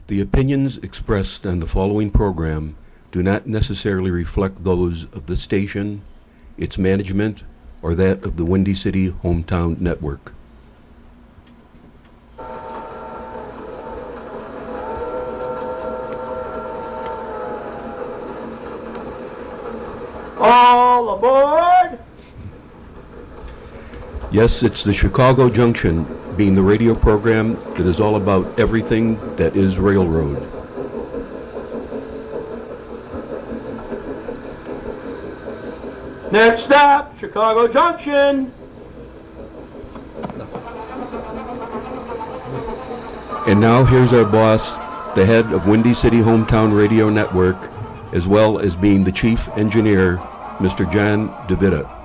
The opinions expressed on the following program do not necessarily reflect those of the station, its management, or that of the Windy City Hometown Network. All aboard! Yes, it's the Chicago Junction, being the radio program that is all about everything that is railroad. Next stop, Chicago Junction. And now here's our boss, the head of Windy City Hometown Radio Network, as well as being the chief engineer, Mr. John DeVita.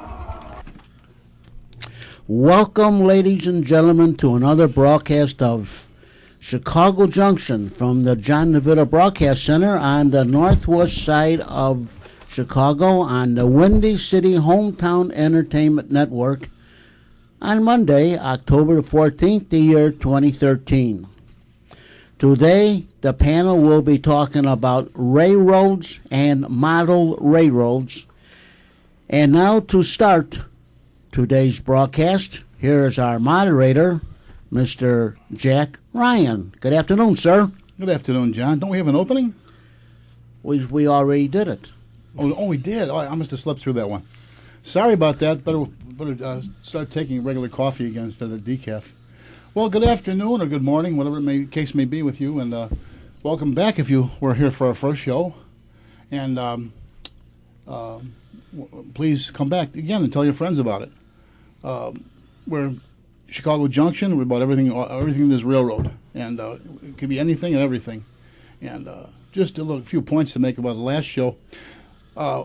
Welcome, ladies and gentlemen, to another broadcast of Chicago Junction from the John DeVita Broadcast Center on the northwest side of Chicago on the Windy City Hometown Entertainment Network on Monday, October 14th, the year 2013. Today, the panel will be talking about railroads and model railroads. And now to start today's broadcast, here is our moderator, Mr. Jack Ryan. Good afternoon, sir. Good afternoon, John. Don't we have an opening? We already did it. Oh, we did. Oh, I must have slept through that one. Sorry about that. Better start taking regular coffee again instead of decaf. Well, good afternoon or good morning, whatever case may be with you, and welcome back if you were here for our first show. And please come back again and tell your friends about it. We're Chicago Junction. We're about everything in this railroad, and it could be anything and everything. And just a few points to make about the last show.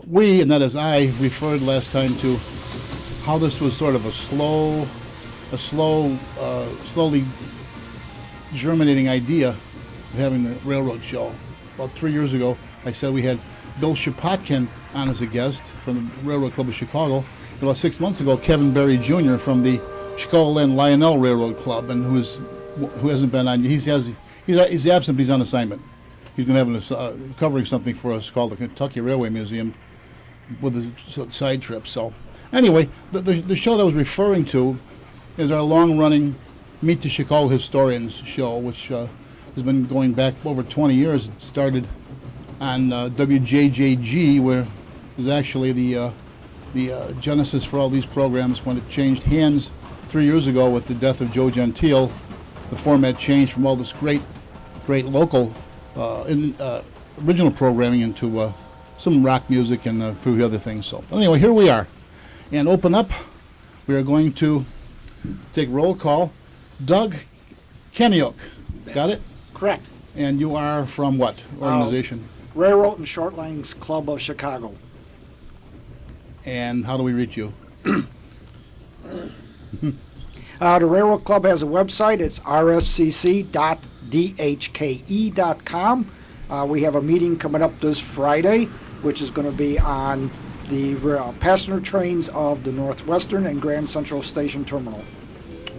We, and that is I, referred last time to how this was sort of a slowly germinating idea of having the railroad show. About 3 years ago, I said we had Bill Shapotkin on as a guest from the Railroad Club of Chicago. About 6 months ago, Kevin Berry Jr. from the Chicagoland Lionel Railroad Club, and who hasn't been on. He's absent, but he's on assignment. He's going to have covering something for us called the Kentucky Railway Museum with a side trip. So anyway, the show that I was referring to is our long-running Meet the Chicago Historians show, which has been going back over 20 years. It started on WJJG, where it was actually the genesis for all these programs. When it changed hands 3 years ago with the death of Joe Gentile, the format changed from all this great local original programming into some rock music and a few other things. So anyway, here we are. And open up, we are going to take roll call. Doug Keniuk, got it? Correct. And you are from what organization? Railroad and Short Lines Club of Chicago. And how do we reach you? The Railroad Club has a website. It's rscc.dhke.com. We have a meeting coming up this Friday, which is going to be on the passenger trains of the Northwestern and Grand Central Station Terminal.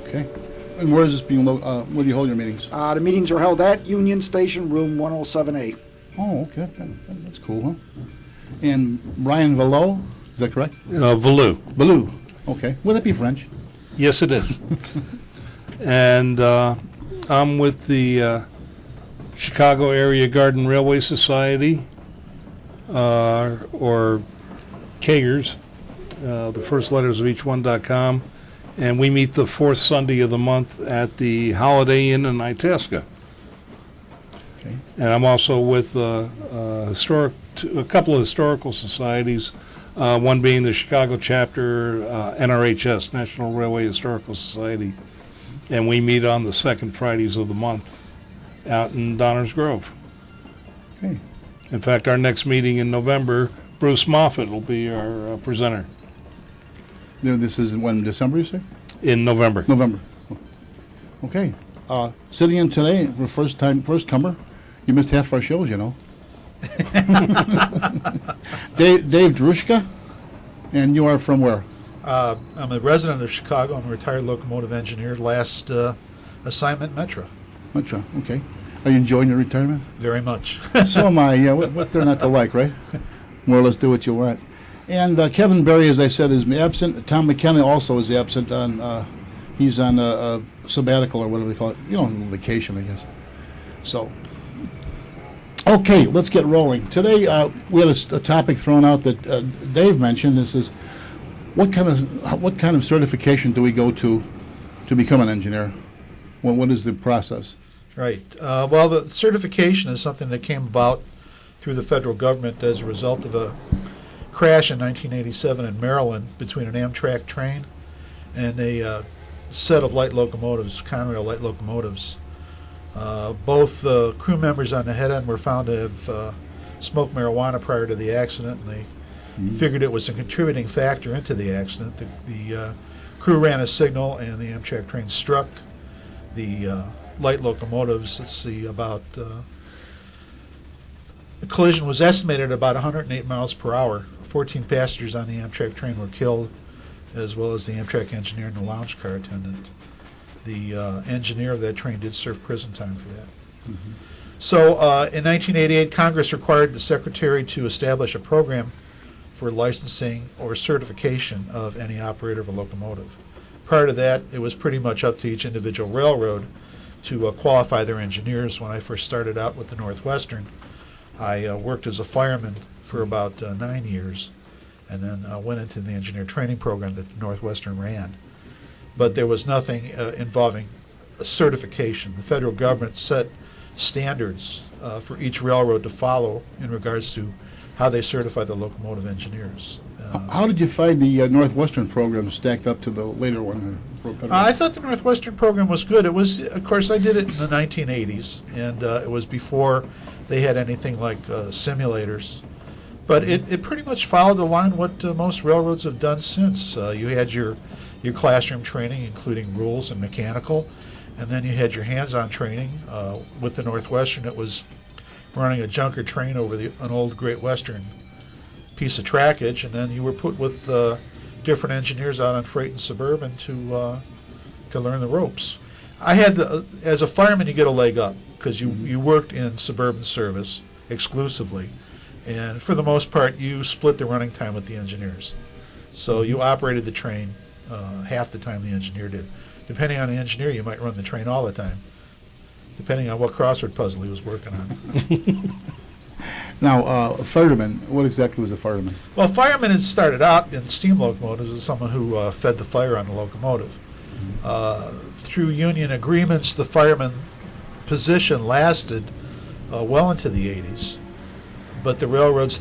Okay. And where is this being? Where do you hold your meetings? The meetings are held at Union Station, room 107A. Oh, okay. That's cool, huh? And Brian Vallot, is that correct? Vallot. Okay. Would that be French? Yes, it is. And I'm with the Chicago Area Garden Railway Society, or KAGRS, the first letters of each one.com. And we meet the fourth Sunday of the month at the Holiday Inn in Itasca. Okay. And I'm also with a couple of historical societies, one being the Chicago chapter, NRHS, National Railway Historical Society. And we meet on the second Fridays of the month out in Downers Grove. Okay. In fact, our next meeting in November, Bruce Moffett will be our presenter. This is when, December, you say? In November. Okay. Sitting in today for first comer. You missed half our shows, you know. Dave Drushka, and you are from where? I'm a resident of Chicago. I'm a retired locomotive engineer. Last assignment, Metro. Metro, okay. Are you enjoying your retirement? Very much. So am I. Yeah, what's there not to like, right? More or less do what you want. And Kevin Berry, as I said, is absent. Tom McKenna also is absent. He's on a sabbatical or whatever they call it. Vacation, I guess. So, okay, let's get rolling. Today we had a topic thrown out that Dave mentioned. This is what kind of certification do we go to become an engineer? What is the process? Right. Well, the certification is something that came about through the federal government as a result of a crash in 1987 in Maryland between an Amtrak train and a set of light locomotives, Conrail light locomotives. Both crew members on the head end were found to have smoked marijuana prior to the accident, and they figured it was a contributing factor into the accident. The crew ran a signal, and the Amtrak train struck the light locomotives. Let's see, about the collision was estimated at about 108 miles per hour. 14 passengers on the Amtrak train were killed, as well as the Amtrak engineer and the lounge car attendant. The engineer of that train did serve prison time for that. So in 1988, Congress required the Secretary to establish a program for licensing or certification of any operator of a locomotive. Prior to that, it was pretty much up to each individual railroad to qualify their engineers. When I first started out with the Northwestern, I worked as a fireman for about 9 years, and then went into the engineer training program that Northwestern ran. But there was nothing involving a certification. The federal government set standards for each railroad to follow in regards to how they certify the locomotive engineers. How did you find the Northwestern program stacked up to the later one? I thought the Northwestern program was good. It was, of course, I did it in the 1980s, and it was before they had anything like simulators. But it pretty much followed the line what most railroads have done since. You had your classroom training, including rules and mechanical, and then you had your hands-on training. With the Northwestern, it was running a junker train over an old Great Western piece of trackage, and then you were put with different engineers out on freight and suburban to learn the ropes. I had as a fireman, you get a leg up because you worked in suburban service exclusively, and for the most part, you split the running time with the engineers. So you operated the train half the time the engineer did. Depending on the engineer, you might run the train all the time, depending on what crossword puzzle he was working on. Now, fireman, what exactly was a fireman? Well, fireman had started out in steam locomotives as someone who fed the fire on the locomotive. Through union agreements, the fireman position lasted well into the 80s, but the railroads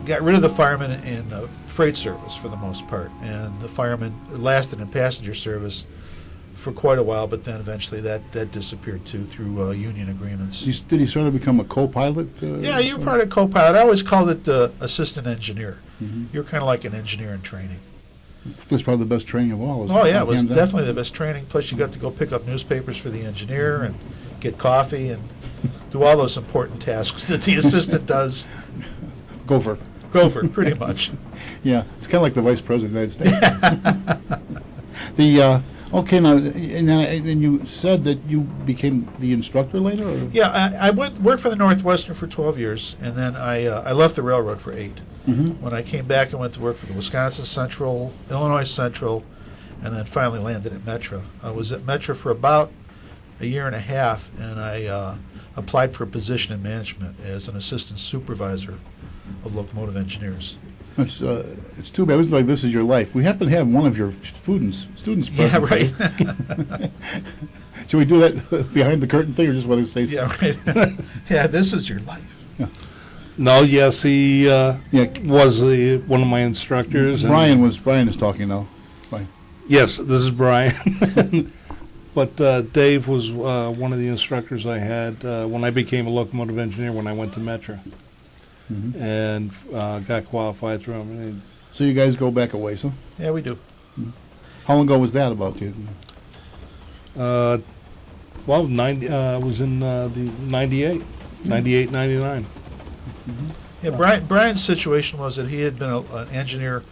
got rid of the firemen in freight service for the most part, and the firemen lasted in passenger service for quite a while, but then eventually that disappeared too through union agreements. Did he sort of become a co-pilot? Yeah, you were part of co-pilot. I always called it assistant engineer. You're kind of like an engineer in training. That's probably the best training of all. Oh yeah, it was definitely the best training. Plus you got to go pick up newspapers for the engineer and get coffee and do all those important tasks that the assistant does. Gopher, pretty much. Yeah, it's kind of like the vice president of the United States. Okay, now, and you said that you became the instructor later? Or? Yeah, I worked for the Northwestern for 12 years, and then I left the railroad for 8. When I came back, I went to work for the Wisconsin Central, Illinois Central, and then finally landed at Metra. I was at Metra for about a year and a half, and I applied for a position in management as an assistant supervisor of locomotive engineers. It's too bad. It was like this is your life. We happen to have one of your students present. Yeah, right. Should we do that behind the curtain thing, or just want to say something? Yeah, right. Yeah, this is your life. Yeah. No, yes, he was one of my instructors. Brian is talking now. Fine. Yes, this is Brian. But Dave was one of the instructors I had when I became a locomotive engineer when I went to Metra. And got qualified through him. So you guys go back a ways, huh? Yeah, we do. How long ago was that about, you? Well, was in the 98, 98, 99. Yeah, Brian's situation was that he had been an engineer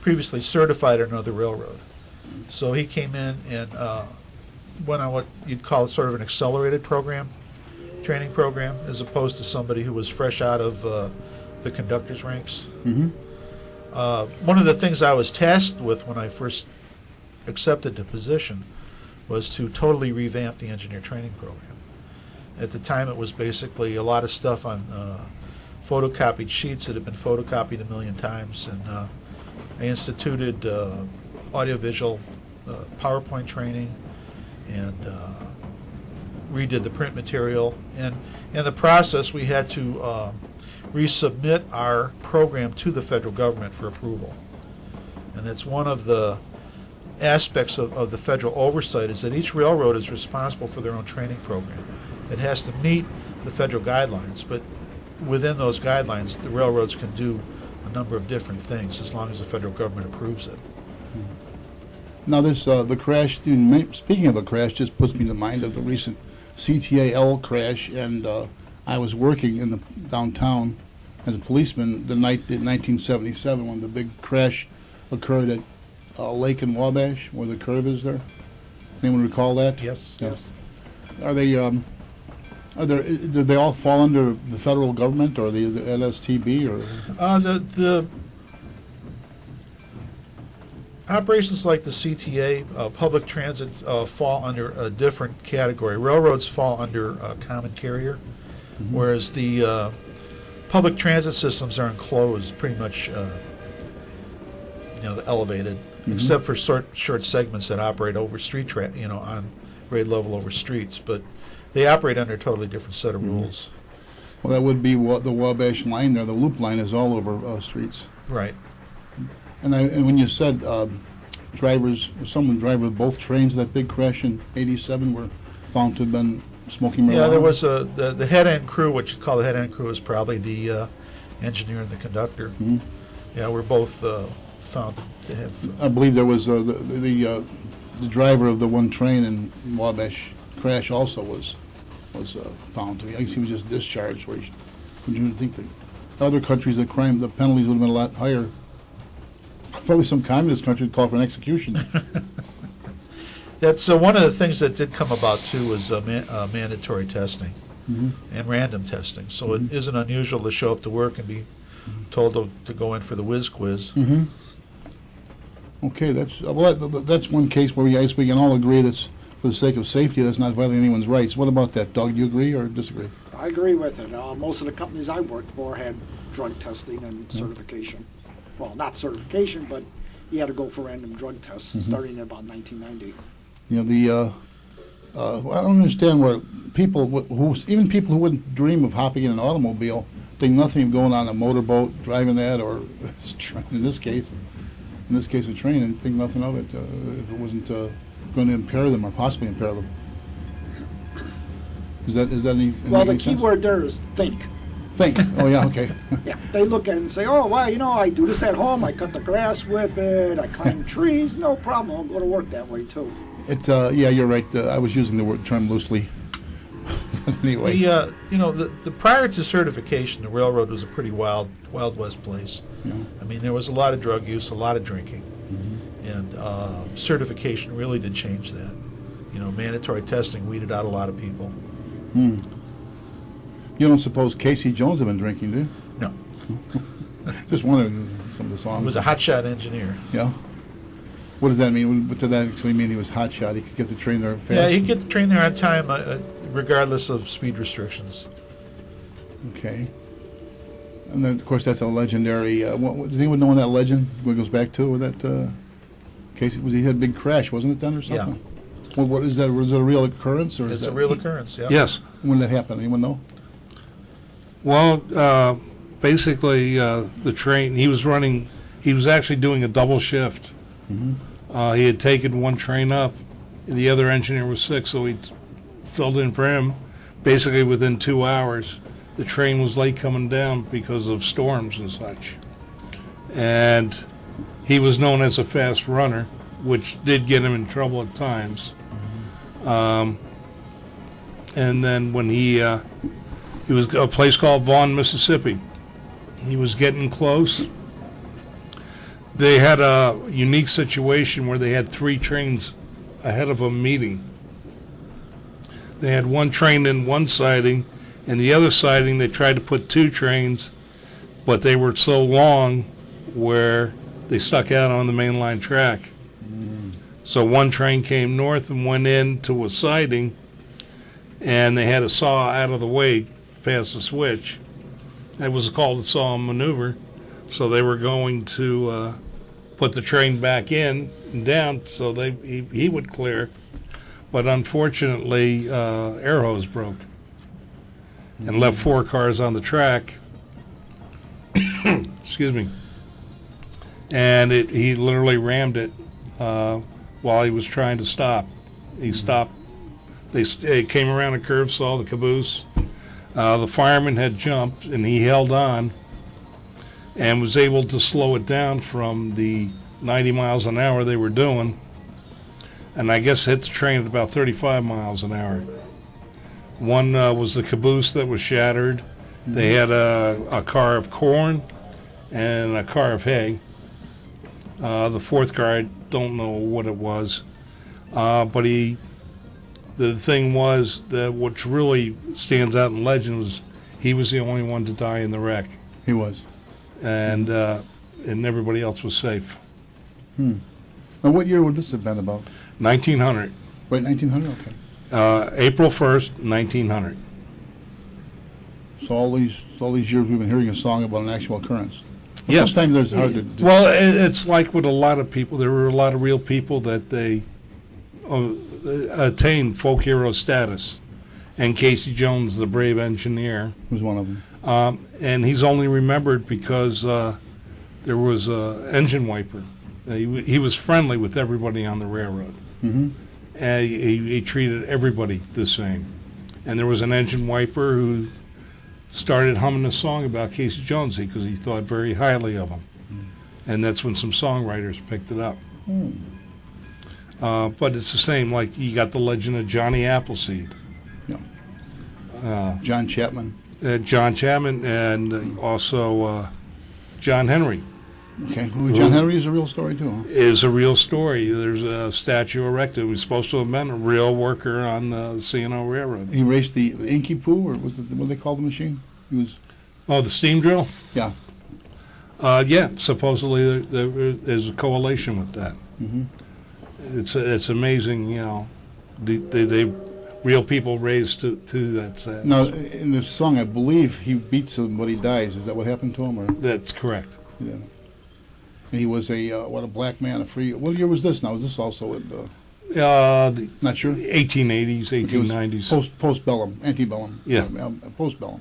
previously certified at another railroad. So he came in and went on what you'd call sort of an accelerated program, training program, as opposed to somebody who was fresh out of the conductor's ranks. Mm-hmm. One of the things I was tasked with when I first accepted the position was to totally revamp the engineer training program. At the time, it was basically a lot of stuff on photocopied sheets that had been photocopied a million times, and I instituted audiovisual PowerPoint training and redid the print material. And in the process, we had to resubmit our program to the federal government for approval. And that's one of the aspects of the federal oversight, is that each railroad is responsible for their own training program. It has to meet the federal guidelines, but within those guidelines, the railroads can do a number of different things as long as the federal government approves it. Now this, the crash, speaking of a crash, just puts me to mind of the recent CTAL crash, and I was working in the downtown as a policeman the night in 1977 when the big crash occurred at Lake and Wabash, where the curve is there. Anyone recall that? Yes. Yeah. Do they all fall under the federal government or the LSTB or? The operations like the CTA, public transit, fall under a different category. Railroads fall under common carrier, whereas the public transit systems are enclosed, pretty much, elevated, except for short segments that operate over street on grade level over streets, but they operate under a totally different set of rules. Well, that would be the Wabash line there. The loop line is all over streets. Right. And when you said someone drivers of both trains, that big crash in '87 were found to have been smoking marijuana? Yeah, there was the head end crew, what you call the head end crew, is probably the engineer and the conductor. Mm-hmm. Yeah, we're both found to have. I believe there was the driver of the one train in Wabash crash also was found to be. I guess he was just discharged. Would you think that other countries, the penalties would have been a lot higher? Probably some communist country would call for an execution. That's one of the things that did come about too, was mandatory testing and random testing. So it isn't unusual to show up to work and be told to go in for the whiz quiz. Okay, that's one case where we can all agree that's for the sake of safety, that's not violating anyone's rights. What about that, Doug? Do you agree or disagree? I agree with it. Most of the companies I worked for had drug testing and certification. Well, not certification, but you had to go for random drug tests starting in about 1990. I don't understand where people even people who wouldn't dream of hopping in an automobile think nothing of going on a motorboat, driving that, or in this case a train, and think nothing of it if it wasn't going to impair them or possibly impair them. Is that any? Well, the key word there is think. Think. Oh yeah. Okay. Yeah, they look at it and say, "Oh, well, I do this at home. I cut the grass with it. I climb trees. No problem. I'll go to work that way too." Yeah, you're right. I was using the term loosely. Anyway. The prior to certification, the railroad was a pretty wild west place. Yeah. I mean, there was a lot of drug use, a lot of drinking, and certification really did change that. Mandatory testing weeded out a lot of people. You don't suppose Casey Jones had been drinking, do you? No. Just wondering some of the songs. He was a hotshot engineer. Yeah. What does that mean? What did that actually mean? He was hotshot. He could get the train there fast. Yeah, he could get the train there on time, regardless of speed restrictions. Okay. And then, of course, that's a legendary. Does anyone know when that legend goes back to? Or that Casey he had a big crash, wasn't it then, or something? Yeah. Well, what is that? Was it a real occurrence, or it's is that a real occurrence? Yeah. Yes. When did that happen? Anyone know? Well, basically, the train he was actually doing a double shift. He had taken one train up, and the other engineer was sick, so he filled in for him. Basically, within 2 hours, the train was late coming down because of storms and such. And he was known as a fast runner, which did get him in trouble at times. And then when he was a place called Vaughn, Mississippi. He was getting close. They had a unique situation where they had 3 trains ahead of him meeting. They had one train in one siding, and the other siding they tried to put two trains, but they were so long where they stuck out on the main line track. So one train came north and went into a siding, and they had to saw out of the way past the switch. It was called a saw maneuver. So they were going to put the train back in and down so he would clear. But unfortunately, air hose broke and left 4 cars on the track. Excuse me. And he literally rammed it while he was trying to stop. He stopped. They came around a curve, saw the caboose. The fireman had jumped, and he held on and was able to slow it down from the 90 miles an hour they were doing, and I guess hit the train at about 35 miles an hour. One was the caboose that was shattered. They had a car of corn and a car of hay. The fourth car, I don't know what it was, but the thing was that what really stands out in legend was he was the only one to die in the wreck. He was. And everybody else was safe. Now, what year would this have been about? 1900. Right, 1900? Okay. April 1st, 1900. So all these years we've been hearing a song about an actual occurrence. Well, Yes. sometimes there's hard to... Well, it's like with a lot of people. There were a lot of real people that they attained folk hero status. And Casey Jones, the brave engineer, was one of them. and he's only remembered because there was an engine wiper. He was friendly with everybody on the railroad. Mm-hmm. And he treated everybody the same. And there was an engine wiper who started humming a song about Casey Jones because he thought very highly of him. And that's when some songwriters picked it up. But it's the same, like you got the legend of Johnny Appleseed. Yeah. John Chapman. John Chapman, and also John Henry. Okay. Well, John Henry is a real story too, huh? Is a real story. There's a statue erected. He was supposed to have been a real worker on the C&O Railroad. He raced the Inky Poo, or was it what they called the machine? He was. Oh, the steam drill? Yeah. Yeah, supposedly there's a correlation with that. Mm-hmm. It's amazing, you know. They real people raised to that. Now, in the song, I believe he beats him but he dies. Is that what happened to him? Or? That's correct. Yeah. And he was a black man, a free. What year was this? Now, was this also in the? The Not sure. 1880s, 1890s. Postbellum, antebellum. Yeah. Postbellum,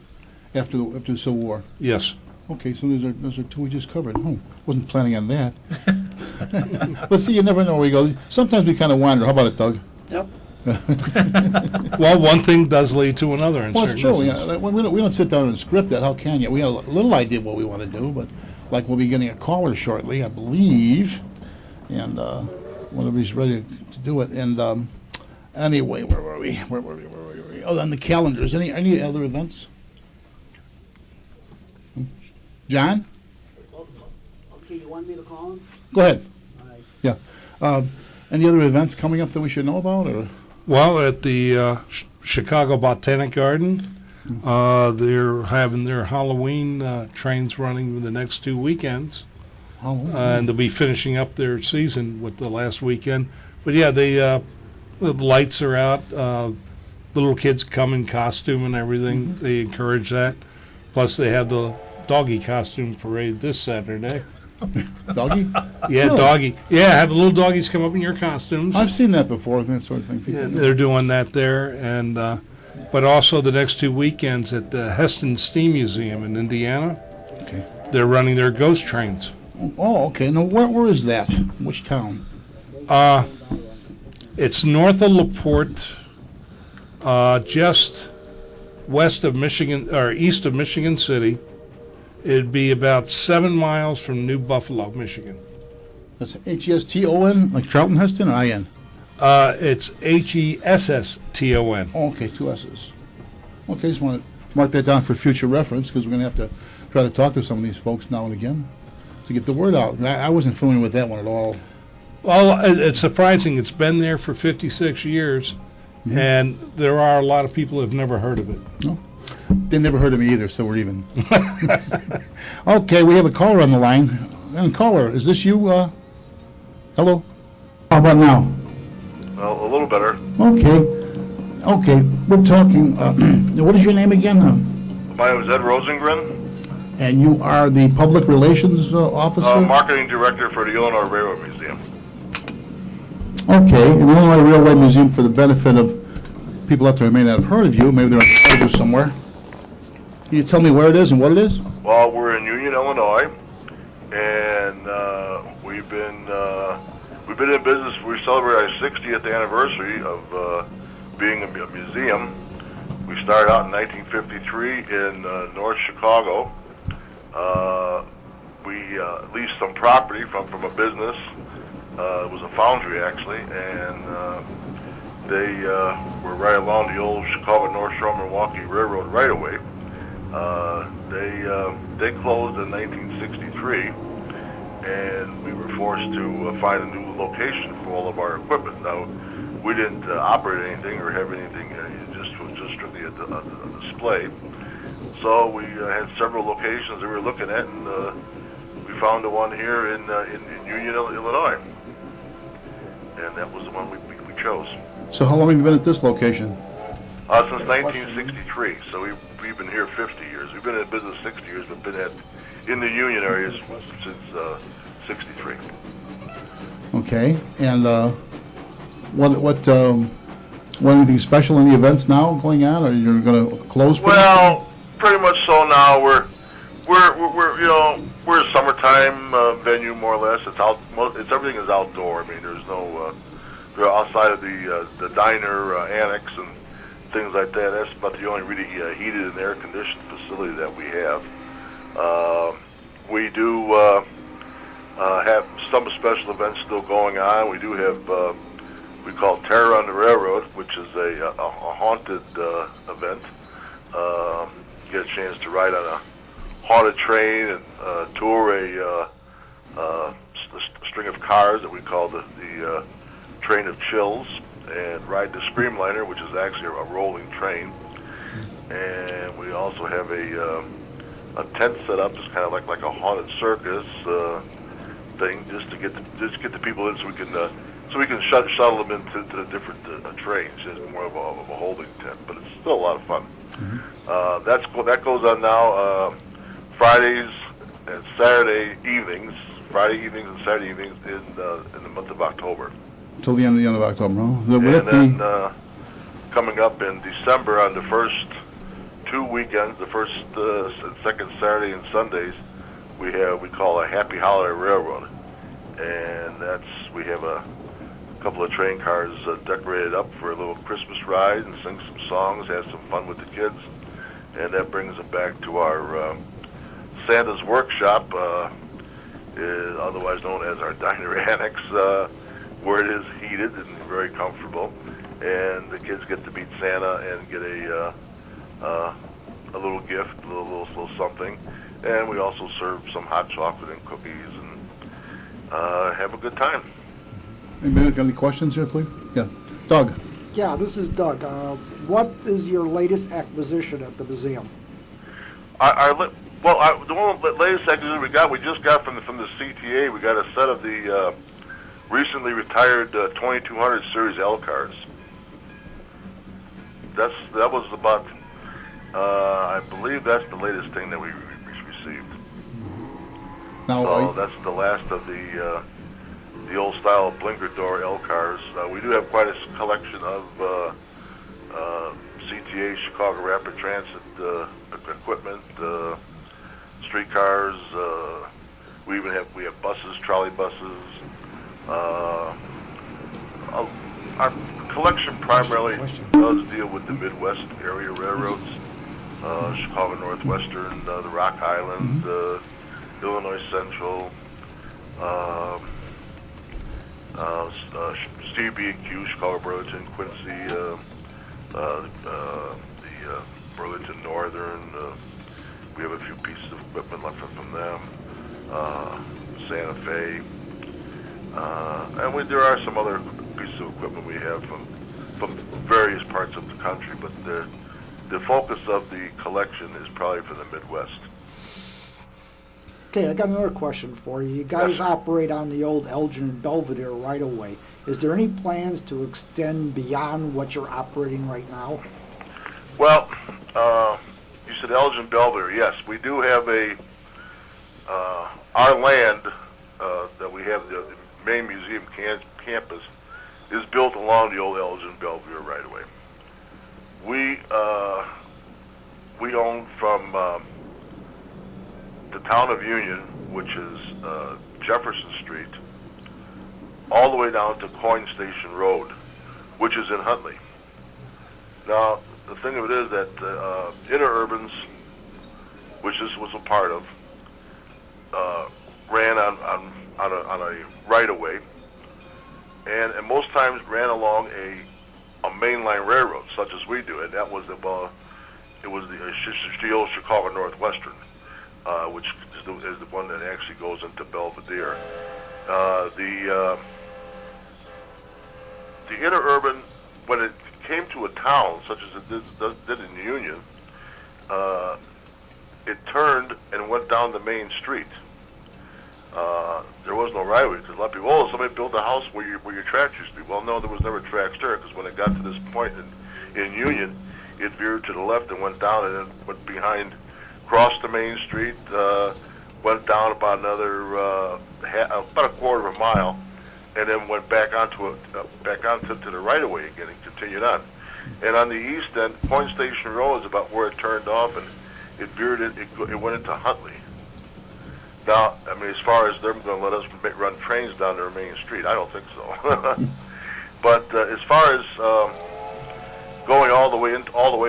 after the Civil War. Yes. Okay, so those are two we just covered. Oh, wasn't planning on that. But see, you never know where we go. Sometimes we kind of wander. How about it, Doug? Yep. Well, one thing does lead to another. Well, it's true. Yeah, we don't sit down and script that. How can you? We have a little idea what we want to do, but like we'll be getting a caller shortly, I believe, and whenever he's ready to do it. And anyway, where were we? Oh, on the calendars. Any other events? John? Okay, you want me to call him? Go ahead. All right. Yeah. Any other events coming up that we should know about, or? Well, at the Chicago Botanic Garden, they're having their Halloween trains running the next 2 weekends. And they'll be finishing up their season with the last weekend. But yeah, the lights are out. Little kids come in costume and everything. They encourage that. Plus, they have the doggy costume parade this Saturday. Doggy? Yeah, Really? doggy. Yeah, have the little doggies come up in your costumes. I've seen that before, that sort of thing. People Yeah, do. they're doing that there, and but also the next 2 weekends at the Heston Steam Museum in Indiana, Okay. they're running their ghost trains. Oh, okay. Now, where is that? Which town? It's north of LaPorte, just west of Michigan or east of Michigan City. It'd be about 7 miles from New Buffalo, Michigan. That's Heston, like Charlton Heston, or IN? It's Heston. Oh, okay, 2 S's. Okay, just want to mark that down for future reference, because we're going to have to try to talk to some of these folks now and again to get the word out. I wasn't familiar with that one at all. Well, it's surprising. It's been there for 56 years, and there are a lot of people who have never heard of it. No. They never heard of me either, so we're even. Okay, we have a caller on the line. And caller, is this you? Hello? How about now? Well, a little better. Okay, we're talking, what is your name again? My name is Ed Rosengren, And you are the public relations officer? marketing director for the Illinois Railroad Museum. Okay, and the Illinois Railway Museum, for the benefit of people out there who may not have heard of you, maybe they're on the schedule somewhere. Can you tell me where it is and what it is? Well, we're in Union, Illinois, and we've been in business. We celebrate our 60th anniversary of being a museum. We started out in 1953 in North Chicago. We leased some property from a business. It was a foundry, actually, and they were right along the old Chicago North Shore Milwaukee Railroad right-of-way. They closed in 1963, and we were forced to find a new location for all of our equipment. Now, we didn't operate anything or have anything, it was just strictly a display. So we had several locations that we were looking at, and we found the one here in Union, Illinois. And that was the one we chose. So how long have you been at this location? Since 1963, so we've been here 50 years. We've been in business 60 years, but been in the Union areas since 63. Okay, and what anything special? Any events now going on, or you're going to close? Well, pretty much so now. We're a summertime venue more or less. It's everything is outdoor. I mean, there's no we're outside of the diner annex and things like that. That's about the only really heated and air conditioned facility that we have. We do have some special events still going on. We do have we call Terror on the Railroad, which is a haunted event. You get a chance to ride on a haunted train and tour a string of cars that we call the Train of Chills, and ride the Screamliner, which is actually a rolling train. And we also have a tent set up, it's kind of like a haunted circus thing, just to get the people in, so we can shuttle them into the different trains. It's more of a holding tent, but it's still a lot of fun. Mm-hmm. That goes on now Fridays and Saturday evenings. Friday evenings and Saturday evenings in the month of October. Till the end of October, huh? And then coming up in December on the first 2 weekends, the first and second Saturday and Sundays, we call a Happy Holiday Railroad, and we have a couple of train cars decorated up for a little Christmas ride and sing some songs, have some fun with the kids, and that brings them back to our Santa's Workshop, otherwise known as our diner annex, where it is heated and very comfortable, and the kids get to meet Santa and get a little gift, a little something, and we also serve some hot chocolate and cookies and have a good time. Anybody got any questions here, please? Yeah, Doug. Yeah, this is Doug. What is your latest acquisition at the museum? The latest acquisition we just got from the CTA. We got a set of the recently retired 2200 series L cars. That was about, I believe that's the latest thing that we received. Now, so that's the last of the old style blinker door L cars. We do have quite a collection of CTA Chicago Rapid Transit equipment, streetcars. We have buses, trolley buses. Our collection primarily does deal with the Midwest area railroads, Chicago Northwestern, the Rock Island, Illinois Central, CB&Q, Chicago Burlington, Quincy, the Burlington Northern. We have a few pieces of equipment left from them. Santa Fe. And there are some other pieces of equipment we have from from various parts of the country, but the focus of the collection is probably for the Midwest. Okay, I got another question for you. You guys Yes. operate on the old Elgin and Belvedere right away. Is there any plans to extend beyond what you're operating right now? Well, you said Elgin Belvedere. Yes, we do have our land that we have, the main museum campus, is built along the old Elgin Belvedere right away. We own from the town of Union, which is Jefferson Street, all the way down to Coin Station Road, which is in Huntley. Now, the thing of it is that Interurbans, which this was a part of, ran on a right-of-way, and most times ran along a mainline railroad, such as we do, and that was the old Chicago Northwestern, which is the one that actually goes into Belvedere. The interurban, when it came to a town such as it did in Union, it turned and went down the main street. There was no right of way because a lot of people, oh, somebody built a house where your tracks used to be. Well, no, there was never tracks there because when it got to this point in Union, it veered to the left and went down and then went behind, crossed the main street, went down about another about a quarter of a mile, and then went back onto the right of way again and continued on. And on the east end, Point Station Road is about where it turned off, and it veered it went into Huntley. Now, I mean, as far as they're going to let us run trains down the main street, I don't think so. But as far as going all the way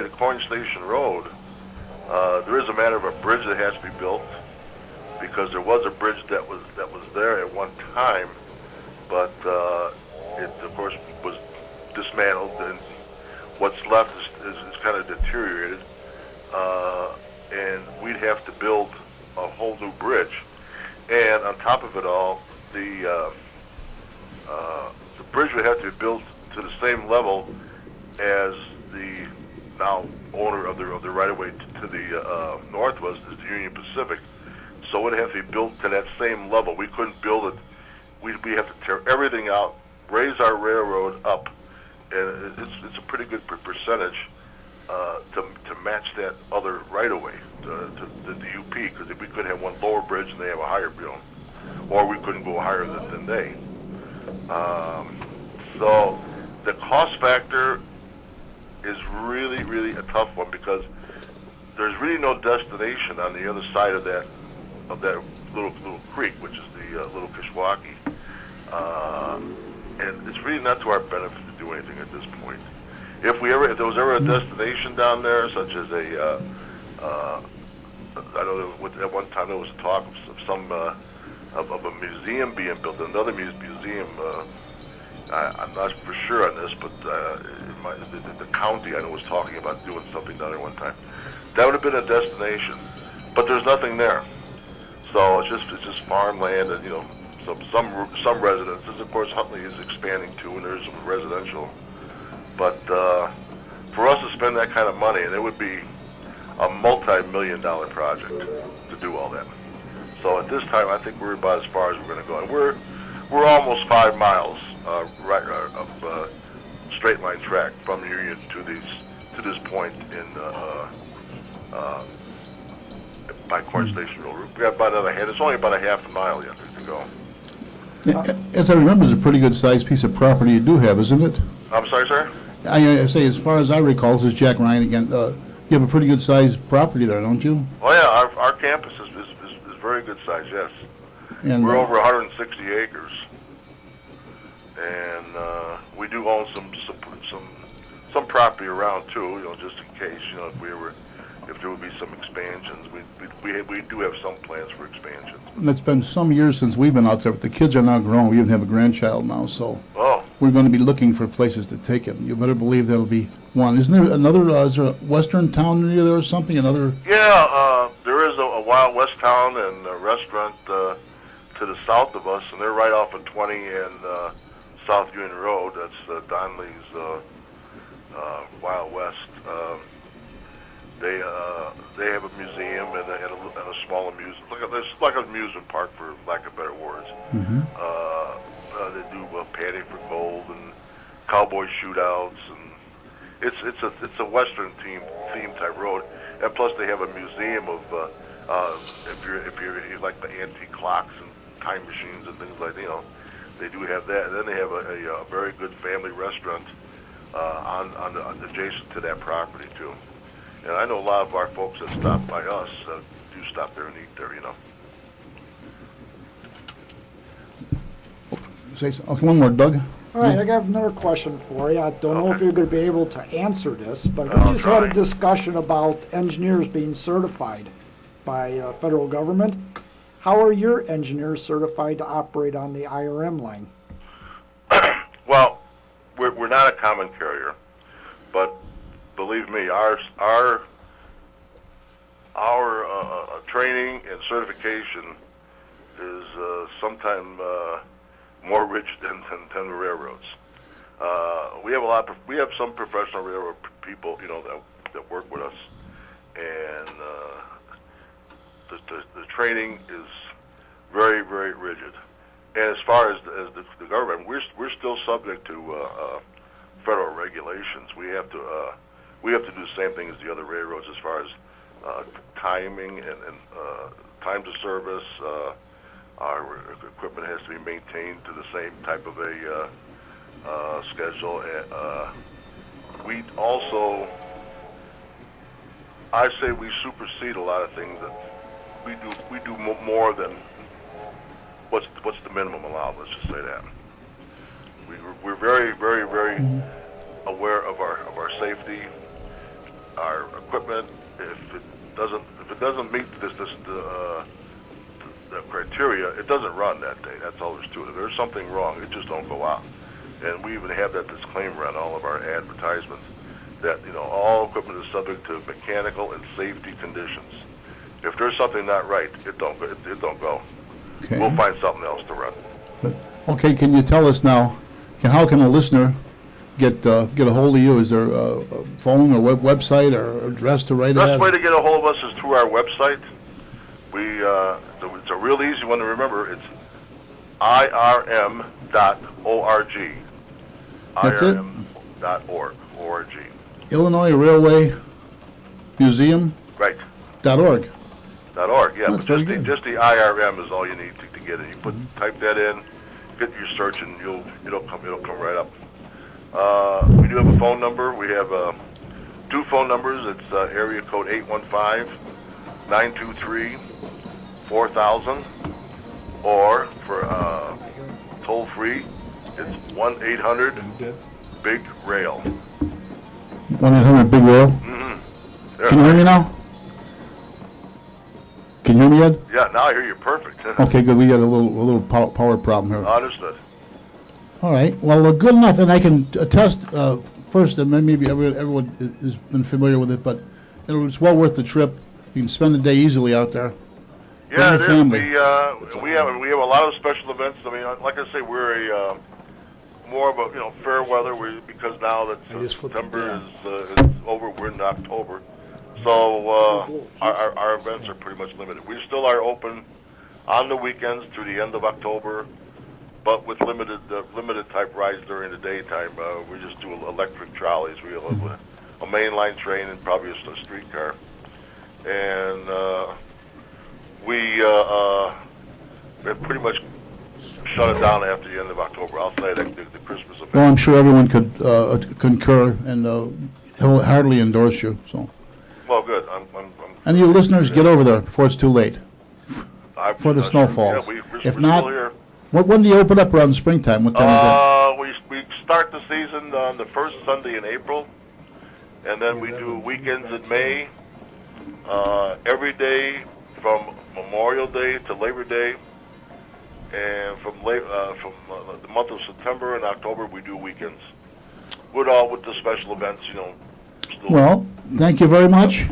to Coin Station Road, there is a matter of a bridge that has to be built because there was a bridge that was there at one time, but it of course was dismantled, and what's left is kind of deteriorated, and we'd have to build a whole new bridge. And on top of it all, the bridge would have to be built to the same level as the now owner of the right of way to the northwest is the Union Pacific. So it would have to be built to that same level. We couldn't build it. We have to tear everything out, raise our railroad up, and it's a pretty good percentage to match that other right of way to the UP, because if we could have one lower bridge and they have a higher bill, or we couldn't go higher than they. So the cost factor is really, really a tough one because there's really no destination on the other side of that little creek, which is the Little Kishwaukee, and it's really not to our benefit to do anything at this point. If there was ever a destination down there, such as I know that at one time there was talk of a museum being built, another museum. I'm not for sure on this, but the county I know was talking about doing something down there one time. That would have been a destination, but there's nothing there. So it's just farmland and some residences. Of course, Huntley is expanding too, and there's some residential. But for us to spend that kind of money, and it would be a multi-million-dollar project to do all that. So at this time, I think we're about as far as we're going to go. And we're almost 5 miles of straight line track from Union to this point in by Coin Station Road. We got about it's only about a half a mile yet to go. As I remember, it's a pretty good sized piece of property you do have, isn't it? I'm sorry, sir? I say, as far as I recall, this is Jack Ryan again. You have a pretty good sized property there, don't you? Oh yeah, our campus is very good size. Yes, And we're over 160 acres, and we do own some property around too. Just in case, if there would be some expansions, we do have some plans for expansions. And it's been some years since we've been out there, but the kids are now grown. We even have a grandchild now, so we're going to be looking for places to take them. You better believe that'll be one. Isn't there another? Is there a western town near there or something? Another? Yeah, there is a Wild West town and a restaurant to the south of us, and they're right off of 20 and South Union Road. That's Donley's Wild West. They have a museum and a small amusement, like an amusement park, for lack of better words. They do Panning for Gold and cowboy shootouts, and it's a Western theme type road. And plus, they have a museum of if you like the antique clocks and time machines and things like that, they do have that. And then they have a very good family restaurant on adjacent to that property too. And I know a lot of our folks that stop by us do stop there and eat there. Say so. Okay, one more, Doug. All right, I got another question for you. I don't know if you're going to be able to answer this, but we I'll just had a try. discussion about engineers being certified by federal government. How are your engineers certified to operate on the IRM line? Well, we're not a common carrier, but believe me, our training and certification is sometimes more rich than the railroads. We have some professional railroad people, that work with us, and the training is very, very rigid. And as far as the government, we're still subject to federal regulations. We have to do the same thing as the other railroads as far as timing and time to service. Our equipment has to be maintained to the same type of a schedule. We also, I say, we supersede a lot of things that we do more than what's the minimum allowed. Let's just say that. We're very, very, very aware of our safety, our equipment. If it doesn't meet the criteria, it doesn't run that day. That's all there's to it. If there's something wrong, it just don't go out. And we even have that disclaimer on all of our advertisements that all equipment is subject to mechanical and safety conditions. If there's something not right, it don't go. Okay. We'll find something else to run. But, okay, can you tell us now, how can a listener get a hold of you? Is there a phone or website or address to write The at? best way to get a hold of us is through our website. It's a real easy one to remember. It's irm.org. That's it? irm.org. O-R-G. Illinois Railway Museum. Right. .org. .org, yeah. That's But very good. just the IRM is all you need to get it. You type that in, get your search, and it'll come right up. We do have a phone number. We have two phone numbers. It's area code 815-923-4000, or for toll free, it's 1-800-BIG-RAIL. 1-800-BIG-RAIL. Mm-hmm. Can you hear me now? Can you hear me, Ed? Yeah, now I hear you perfect. Okay, good. We got a little power problem here. Understood. All right. Well, good enough, and I can attest first, and maybe everyone has been familiar with it, but it's well worth the trip. You can spend the day easily out there. Yeah, With it your is. family. We have a lot of special events. I mean, like I say, we're a more of a fair weather. Because now that September is over, we're in October, so our events are pretty much limited. We still are open on the weekends through the end of October, but with limited type rides during the daytime. We just do electric trolleys. We have a mainline train and probably a streetcar, and we pretty much shut it down after the end of October. I'll say that the Christmas event. Well, I'm sure everyone could concur and heartily endorse you. So, Well, good. and your listeners, get over there before it's too late for the sure. snowfalls. Yeah, we're If still not, here. when do you open up around springtime? What time is We start the season on the first Sunday in April, and then we do weekends in May. Every day from Memorial Day to Labor Day, and from the month of September and October we do weekends. With the special events, still. Well, thank you very much,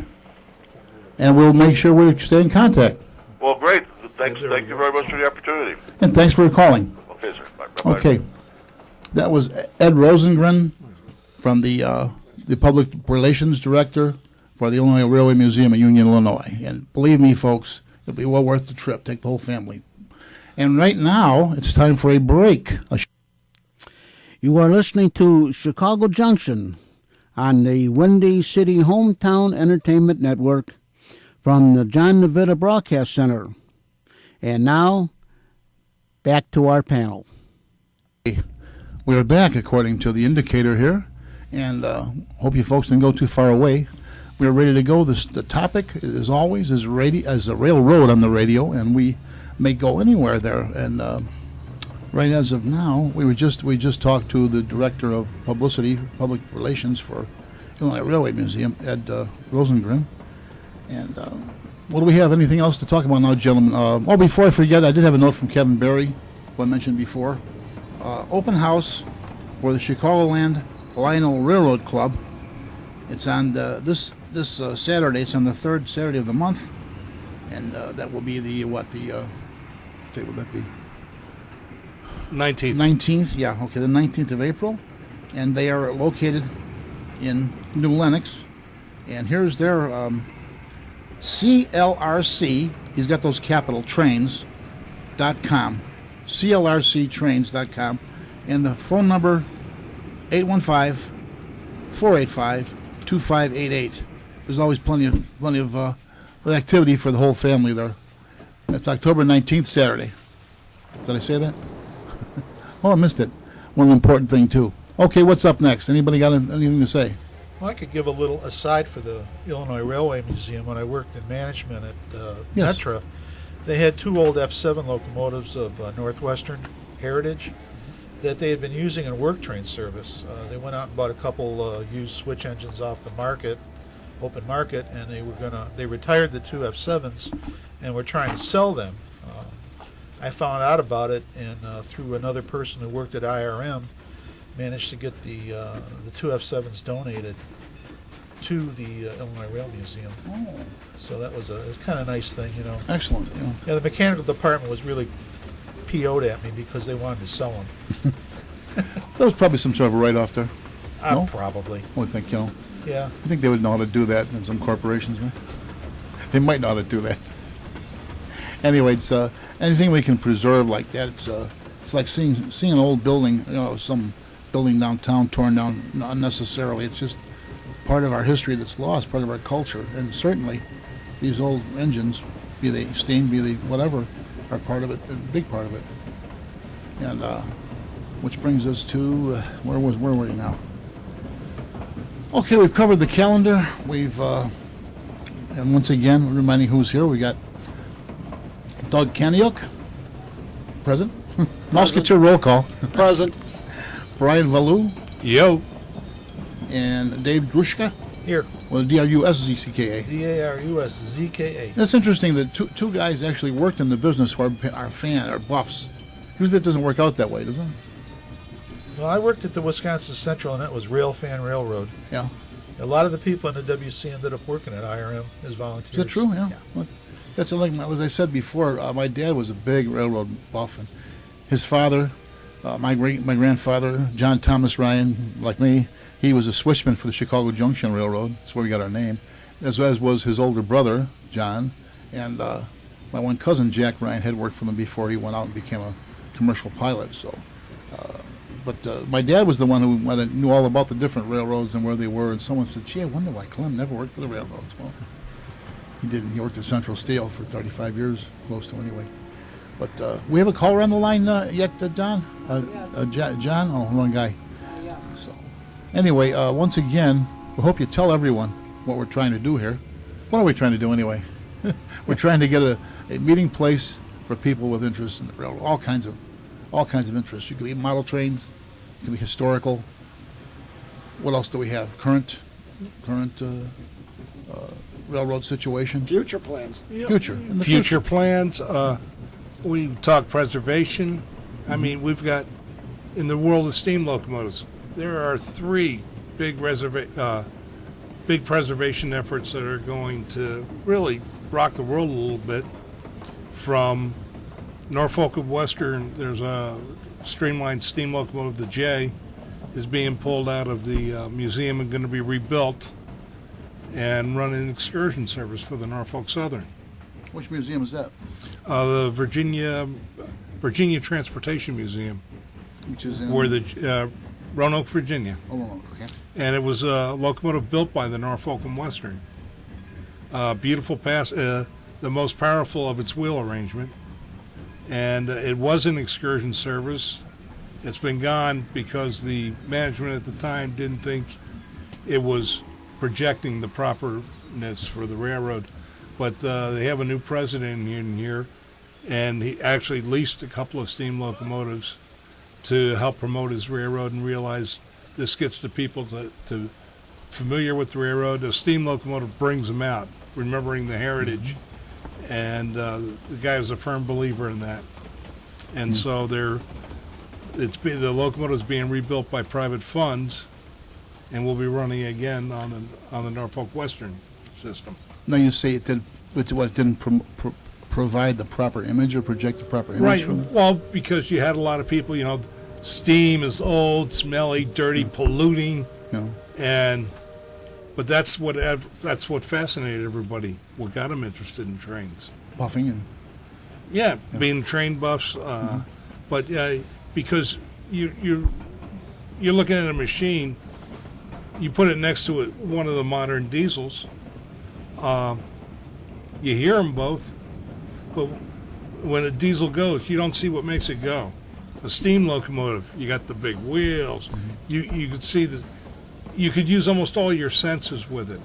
and we'll make sure we stay in contact. Well, great. Thank you very much for the opportunity. And thanks for calling. Okay, sir. Bye. Okay, that was Ed Rosengren from the the Public Relations Director for the Illinois Railway Museum in Union, Illinois. And believe me, folks, it'll be well worth the trip. Take the whole family. And right now, it's time for a break. You are listening to Chicago Junction on the Windy City Hometown Entertainment Network from the John Navita Broadcast Center. And now, back to our panel. We are back, according to the indicator here, and hope you folks didn't go too far away. We are ready to go. The topic, as always, is a railroad on the radio, and we may go anywhere there. And right as of now, we just talked to the Director of Publicity, Public Relations for Illinois Railway Museum, Ed Rosengren. And what do we have? Anything else to talk about now, gentlemen? Before I forget, I did have a note from Kevin Berry, who I mentioned before. Open house for the Chicagoland Lionel Railroad Club. It's on this Saturday. It's on the third Saturday of the month, and that will be the what date would that be? 19th. 19th, yeah, okay, the 19th of April, and they are located in New Lenox. And here's their CLRC. He's got those capital trains.com. CLRCtrains.com, and the phone number 815-485-2588. There's always plenty of activity for the whole family there. That's October 19th, Saturday. Did I say that? Oh, I missed it. One important thing too. Okay, what's up next? Anybody got anything to say? Well, I could give a little aside for the Illinois Railway Museum. When I worked in management at Yes. Metra, they had two old F7 locomotives of Northwestern heritage that they had been using in work train service. They went out and bought a couple used switch engines off the market, open market, and they retired the two F7s and were trying to sell them. I found out about it, and through another person who worked at IRM, managed to get the two F7s donated to the Illinois Rail Museum. Oh. So that was a kind of nice thing, you know. Excellent. Yeah. Yeah, the mechanical department was really PO'd at me because they wanted to sell them. There was probably some sort of a write-off there. No? Probably. I would think, Yeah. I think they would know how to do that in some corporations, right? They might know how to do that. Anyway, it's anything we can preserve like that. It's like seeing an old building, some building downtown torn down unnecessarily. It's just part of our history that's lost, part of our culture, and certainly these old engines, be they steam, be they whatever, are part of it, a big part of it. And which brings us to where were we now? Okay, we've covered the calendar. We've and once again reminding who's here. We got Doug Kaniuk, present. Musketeer roll call. Present. Brian Valou Yo. and Dave Drushka. Here. Well, D-R-U-S-Z-C-K-A. DARUSZKA. That's interesting that two guys actually worked in the business who are buffs. Usually that doesn't work out that way, does it? Well, I worked at the Wisconsin Central, and that was Rail Fan Railroad. Yeah. A lot of the people in the WC ended up working at IRM as volunteers. Is that true? Yeah. Well, that's like as I said before. My dad was a big railroad buff, and his father, my grandfather, John Thomas Ryan, like me, he was a switchman for the Chicago Junction Railroad. That's where we got our name. As was his older brother, John, and my one cousin, Jack Ryan, had worked for them before he went out and became a commercial pilot. So, but my dad was the one who knew all about the different railroads and where they were. And someone said, "Gee, I wonder why Clem never worked for the railroads." Well, he didn't. He worked at Central Steel for 35 years, close to anyway. But we have a caller on the line yet, Don? John? Oh, wrong guy. Yeah. So, anyway, once again, we hope you tell everyone what we're trying to do here. What are we trying to do anyway? We're trying to get a meeting place for people with interest in the railroad. All kinds of interests. You could be model trains. It could be historical. What else do we have? Current railroad situation. Future plans. Future. In the Future plans. We talk preservation. I mean, we've got, in the world of steam locomotives, there are three big preservation efforts that are going to really rock the world a little bit. From Norfolk of Western, there's a streamlined steam locomotive, the J, is being pulled out of the museum and going to be rebuilt and run an excursion service for the Norfolk Southern. Which museum is that? The Virginia Transportation Museum, Which is in where the Roanoke, Virginia. Oh, Roanoke, okay. And it was a locomotive built by the Norfolk and Western. Beautiful the most powerful of its wheel arrangement. And it was an excursion service. It's been gone because the management at the time didn't think it was projecting the properness for the railroad. But they have a new president in here, and he actually leased a couple of steam locomotives to help promote his railroad, and realize this gets the people to familiar with the railroad. The steam locomotive brings them out, remembering the heritage. And the guy was a firm believer in that. And so the locomotive's being rebuilt by private funds, and will be running again on the Norfolk Western system. Now you say it didn't provide the proper image or project the proper image? Right. From it? Well, because you had a lot of people, steam is old, smelly, dirty, polluting, but that's what fascinated everybody. What got them interested in trains. Buffing and Being train buffs, but because you're looking at a machine, you put it next to one of the modern diesels. You hear them both, but when a diesel goes, you don't see what makes it go. A steam locomotive, you got the big wheels. You could see you could use almost all your senses with it.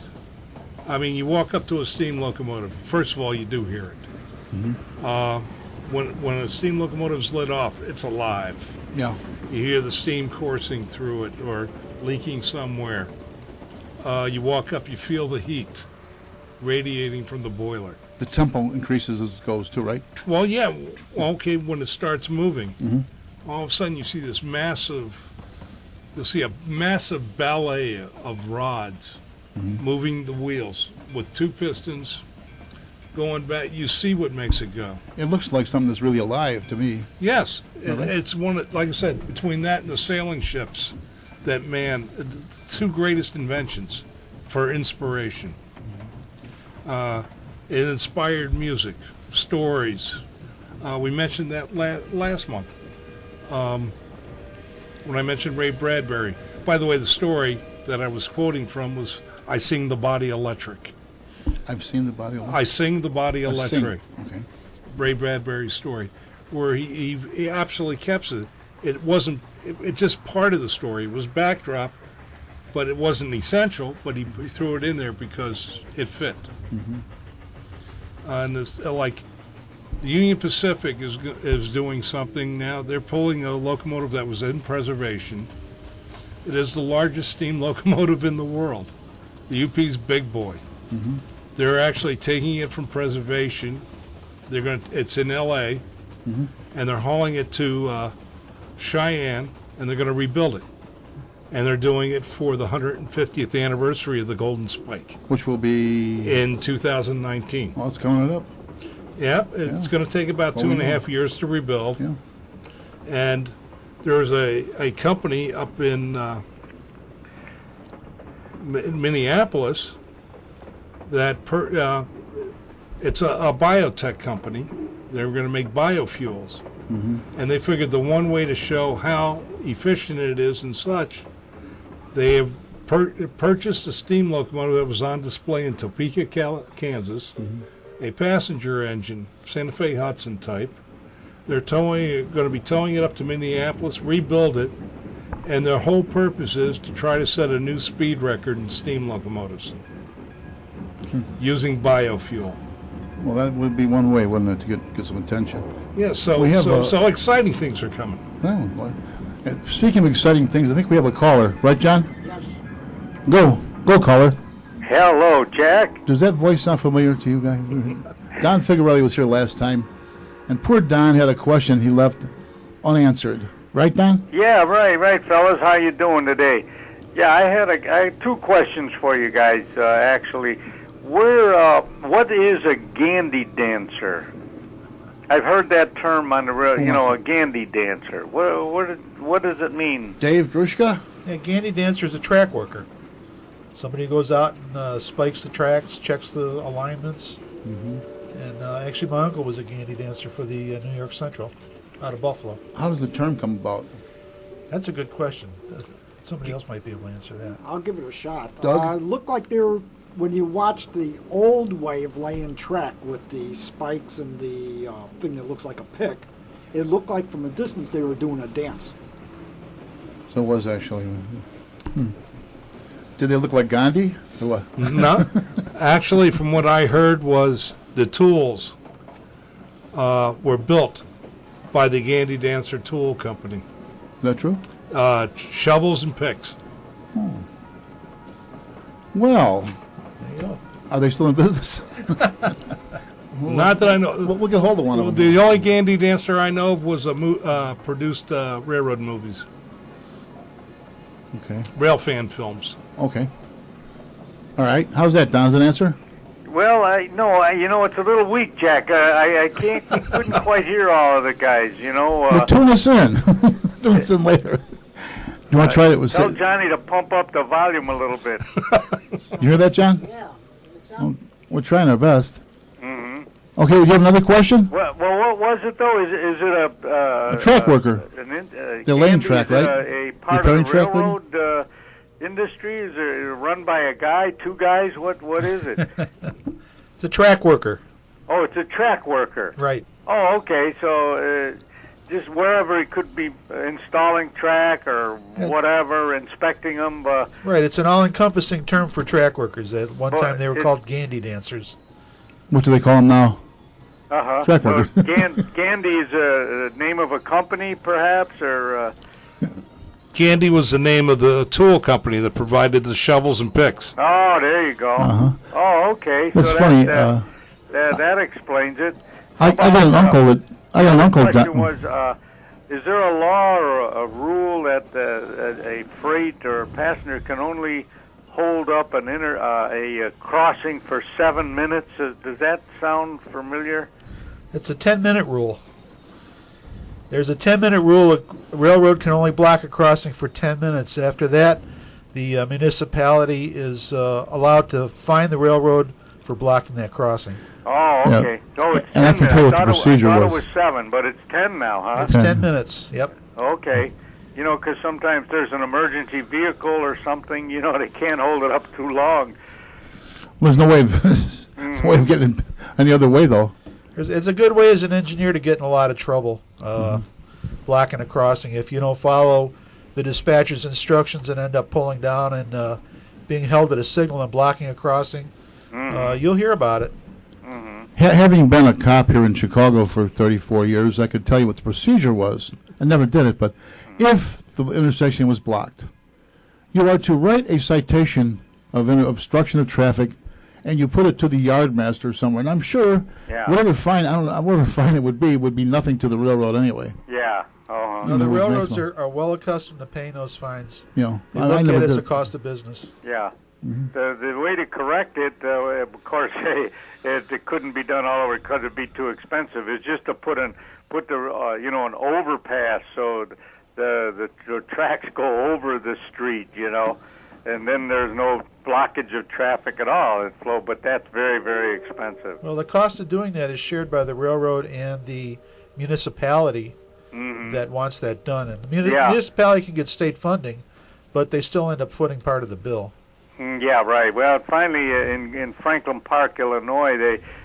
I mean, you walk up to a steam locomotive. First of all, you do hear it. When a steam locomotive's lit off, it's alive. Yeah. You hear the steam coursing through it or leaking somewhere. You walk up, you feel the heat radiating from the boiler. The tempo increases as it goes too, right? Well, yeah. Well, okay, when it starts moving, all of a sudden you see this massive ballet of rods moving the wheels with two pistons going back. You see what makes it go. It looks like something that's really alive to me. Yes. Really? It's like I said, between that and the sailing ships, the two greatest inventions for inspiration. It inspired music, stories. We mentioned that last month when I mentioned Ray Bradbury. By the way, the story that I was quoting from was I Sing the Body Electric. I've seen the body electric. I Sing the Body Electric. Okay. Ray Bradbury's story, where he absolutely kept it. It wasn't, it just part of the story. It was backdrop, but it wasn't essential, but he threw it in there because it fit. And it's like the Union Pacific is doing something now. They're pulling a locomotive that was in preservation. It is the largest steam locomotive in the world, the UP's Big Boy. They're actually taking it from preservation. It's in L.A. And they're hauling it to Cheyenne, and they're going to rebuild it. And they're doing it for the 150th anniversary of the Golden Spike. Which will be? In 2019. Well, it's coming up. Yeah, it's going to take about 2.5 years to rebuild. Yeah. And there's a company up in Minneapolis that it's a biotech company. They're going to make biofuels. And they figured the one way to show how efficient it is and such, they have purchased a steam locomotive that was on display in Topeka, Kansas, a passenger engine, Santa Fe Hudson type. They're going to be towing it up to Minneapolis, rebuild it, and their whole purpose is to try to set a new speed record in steam locomotives using biofuel. Well, that would be one way, wouldn't it, to get some attention? Yeah, so exciting things are coming. Well, speaking of exciting things, I think we have a caller. Right, John? Yes. Go, caller. Hello, Jack. Does that voice sound familiar to you guys? Don Figarelli was here last time, and poor Don had a question he left unanswered. Right, Don? Yeah, right, fellas. How you doing today? Yeah, I had two questions for you guys, actually. What is a Gandhi dancer? I've heard that term on the road, a Gandhi dancer. What does it mean? Dave Drushka? Yeah, Gandy dancer is a track worker. Somebody who goes out and spikes the tracks, checks the alignments. And actually, my uncle was a Gandy dancer for the New York Central out of Buffalo. How does the term come about? That's a good question. Somebody else might be able to answer that. I'll give it a shot. Doug? It looked like they were, when you watch the old way of laying track with the spikes and the thing that looks like a pick, it looked like from a distance they were doing a dance. So it was actually. Did they look like Gandhi? Or what? No. Actually, from what I heard was the tools were built by the Gandy Dancer Tool Company. Is that true? Shovels and picks. Well, There you go. are they still in business? Not that I know. We'll get hold of one of them. The only Gandy Dancer I know of was produced railroad movies, Okay. rail fan films. Okay. All right. How's that, Don? Is that an answer? Well, you know, it's a little weak, Jack. I couldn't quite hear all of the guys. You know. Well, tune us in. Tune us in later. Do you want to try it with? Tell Johnny to pump up the volume a little bit. You hear that, John? Yeah. Oh, we're trying our best. hmm Okay. Would you have another question? Well, what was it though? Is it A track worker. They're laying Gandy, track, is it right? A part Repairing of the track, railroad industry? Is it run by a guy, two guys? What is it? It's a track worker. Oh, it's a track worker. Right. Oh, okay. So just wherever he could be installing track or whatever, inspecting them. Right. It's an all-encompassing term for track workers. At one Well, time they were it- called Gandy dancers. What do they call them now? Uh-huh. Track workers. Gandy is a name of a company, perhaps, or Gandy was the name of the tool company that provided the shovels and picks. oh, there you go. Uh-huh. Oh, okay. That's so funny. That explains it. I got an uncle that. I got an uncle. The question John, was, is there a law or a rule that a freight or a passenger can only hold up a crossing for 7 minutes? Does that sound familiar? It's a 10-minute rule. There's a 10-minute rule. A railroad can only block a crossing for 10 minutes. After that, the municipality is allowed to fine the railroad for blocking that crossing. Oh, Yeah. okay. So it's And I 10 can tell you what the minutes. procedure I thought was. it was 7, but it's 10 now, huh? It's 10 minutes. Yep. Okay. You know, because sometimes there's an emergency vehicle or something, you know, they can't hold it up too long. there's no way of, no way of getting it any other way, though. It's a good way as an engineer to get in a lot of trouble, blocking a crossing. If you don't follow the dispatcher's instructions and end up pulling down and being held at a signal and blocking a crossing, you'll hear about it. Having been a cop here in Chicago for 34 years, I could tell you what the procedure was. I never did it, but if the intersection was blocked, you are to write a citation of obstruction of traffic, and you put it to the yardmaster somewhere. And I'm sure Yeah. whatever fine it would be nothing to the railroad anyway. Yeah. Uh-huh. Now, the That was railroads maximum. are well accustomed to paying those fines. You know, They I look at never it as did. a cost of business. Yeah. The way to correct it, of course, it couldn't be done all over because it'd be too expensive. Is just to put the an overpass so the tracks go over the street, you know, and then there's no blockage of traffic at all. It flow, but that's very, very expensive. Well, the cost of doing that is shared by the railroad and the municipality that wants that done. And the Yeah. municipality can get state funding, but they still end up footing part of the bill. Yeah, right. Well, finally, in Franklin Park, Illinois,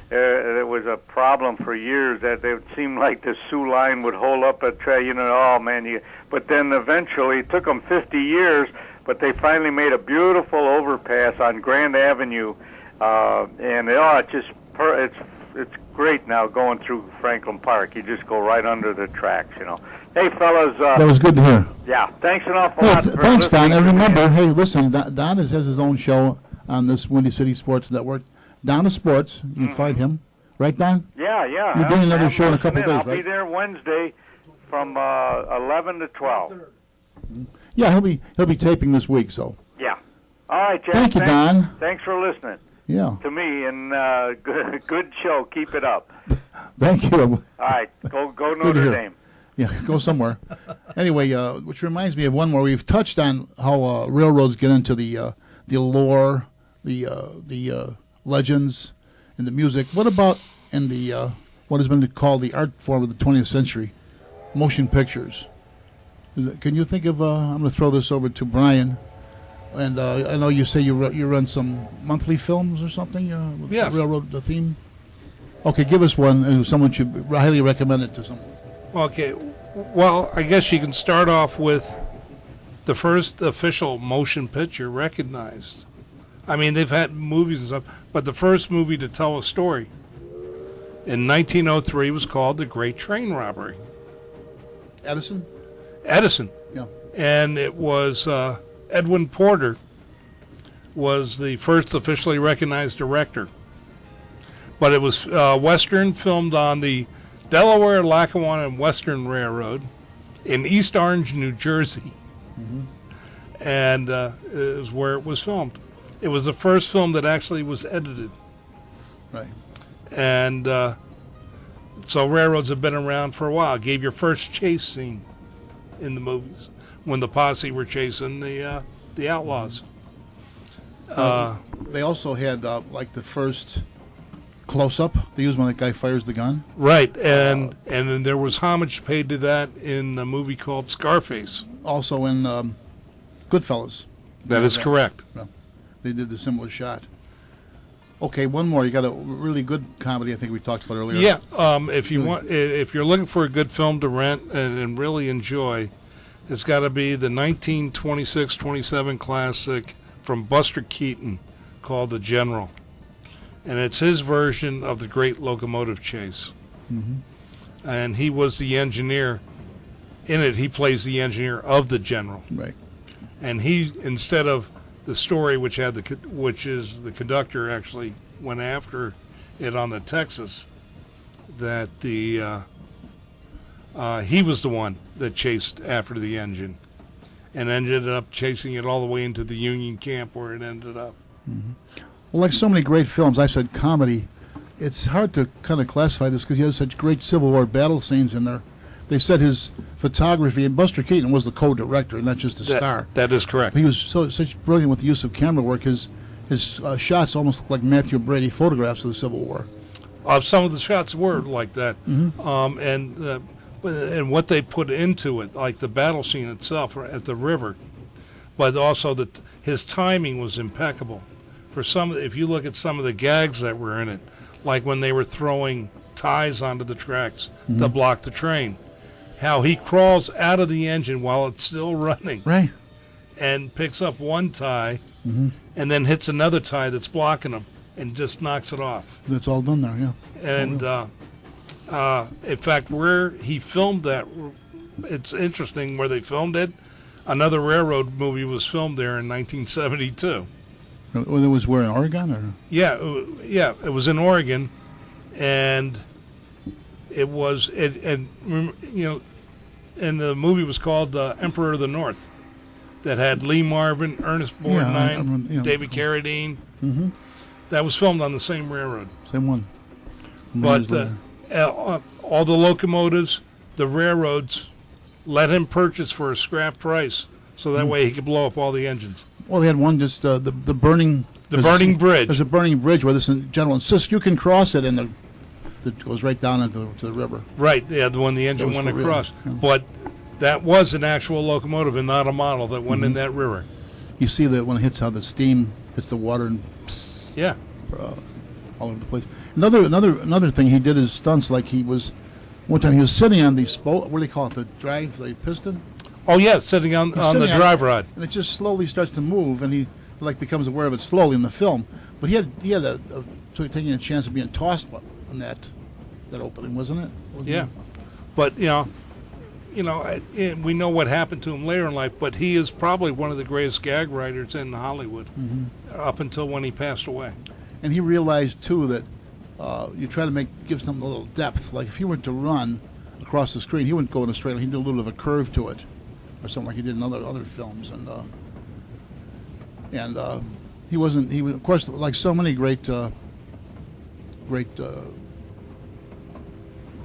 there was a problem for years that it seemed like the Sioux line would hold up a train. You know, oh man, but then eventually it took them 50 years, but they finally made a beautiful overpass on Grand Avenue, and it's great now going through Franklin Park. You just go right under the tracks, you know. Hey, fellas. That was good to hear. Yeah, thanks an awful Well, lot. for thanks, Don. listening And to me. remember, hey, listen, Don has his own show on this Windy City Sports Network. Don is Sports. You can find him. Right, Don? Yeah. You're doing another I'm show in a couple listening. days, I'll be right? there Wednesday from 11 to 12. Yeah, he'll be taping this week, so. Yeah. All right, Jack. Thank you, Don. Thanks for listening Yeah. to me, and good show. Keep it up. Thank you. All right, go Good to Notre hear. Dame. Yeah, go somewhere. Anyway, which reminds me of one more. We've touched on how railroads get into the lore, the legends, and the music. What about in the what has been called the art form of the 20th century, motion pictures? Can you think of? I'm going to throw this over to Brian. And I know you say you run some monthly films or something. With Yes. Railroad the theme. Okay, give us one. Someone should highly recommend it to someone. Okay, well, I guess you can start off with the first official motion picture recognized. I mean, they've had movies and stuff, but the first movie to tell a story in 1903 was called The Great Train Robbery. Edison. Yeah. And it was Edwin Porter was the first officially recognized director. But it was Western, filmed on the Delaware, Lackawanna, and Western Railroad in East Orange, New Jersey. And is where it was filmed. It was the first film that actually was edited. Right. And so railroads have been around for a while. Gave your first chase scene in the movies when the posse were chasing the outlaws. They also had like the first close-up they use when the guy fires the gun. Right, and then there was homage paid to that in a movie called Scarface. Also in Goodfellas. That is correct. Yeah. They did the similar shot. Okay, one more. You got a really good comedy. I think we talked about earlier. Yeah, if you're looking for a good film to rent and really enjoy, it's got to be the 1926-27 classic from Buster Keaton called The General. And it's his version of the Great Locomotive Chase. And he was the engineer. In it, he plays the engineer of the General. Right. And he, instead of the story, which is the conductor actually went after it on the Texas, that he was the one that chased after the engine, and ended up chasing it all the way into the Union camp where it ended up. Well, like so many great films, I said comedy. It's hard to kind of classify this because he has such great Civil War battle scenes in there. They said his photography, and Buster Keaton was the co-director, not just the star. That is correct. He was such brilliant with the use of camera work. His shots almost look like Matthew Brady photographs of the Civil War. Some of the shots were like that, and what they put into it, like the battle scene itself at the river, but also his timing was impeccable. If you look at some of the gags that were in it, like when they were throwing ties onto the tracks to block the train, how he crawls out of the engine while it's still running, right, and picks up one tie, and then hits another tie that's blocking him, and just knocks it off. That's all done there, yeah. And in fact, where he filmed that, it's interesting where they filmed it. Another railroad movie was filmed there in 1972. Well, it was where, in Oregon, or? Yeah, it was in Oregon, and it was and the movie was called Emperor of the North, that had Lee Marvin, Ernest Borgnine, David Carradine. That was filmed on the same railroad. Same one. But all the locomotives, the railroads, let him purchase for a scrap price, so that way he could blow up all the engines. Well, they had one just the burning... The burning bridge. There's a burning bridge where this general insists you can cross it, and it goes right down into the river. Right, yeah, the one the engine went across. Yeah. But that was an actual locomotive and not a model that went in that river. You see that when it hits how the steam hits the water and yeah, all over the place. Another thing he did is stunts. Like one time he was sitting on the what do they call it? The piston. Oh yeah, sitting on the drive rod, and it just slowly starts to move, and he becomes aware of it slowly in the film. But he had taking a chance of being tossed on that opening, wasn't it? Yeah, but we know what happened to him later in life. But he is probably one of the greatest gag writers in Hollywood, up until when he passed away. And he realized too that you try to give something a little depth. Like if he were to run across the screen, he wouldn't go in a straight line. He'd do a little bit of a curve to it, or something like he did in other films. And he wasn't. He was, of course, like so many great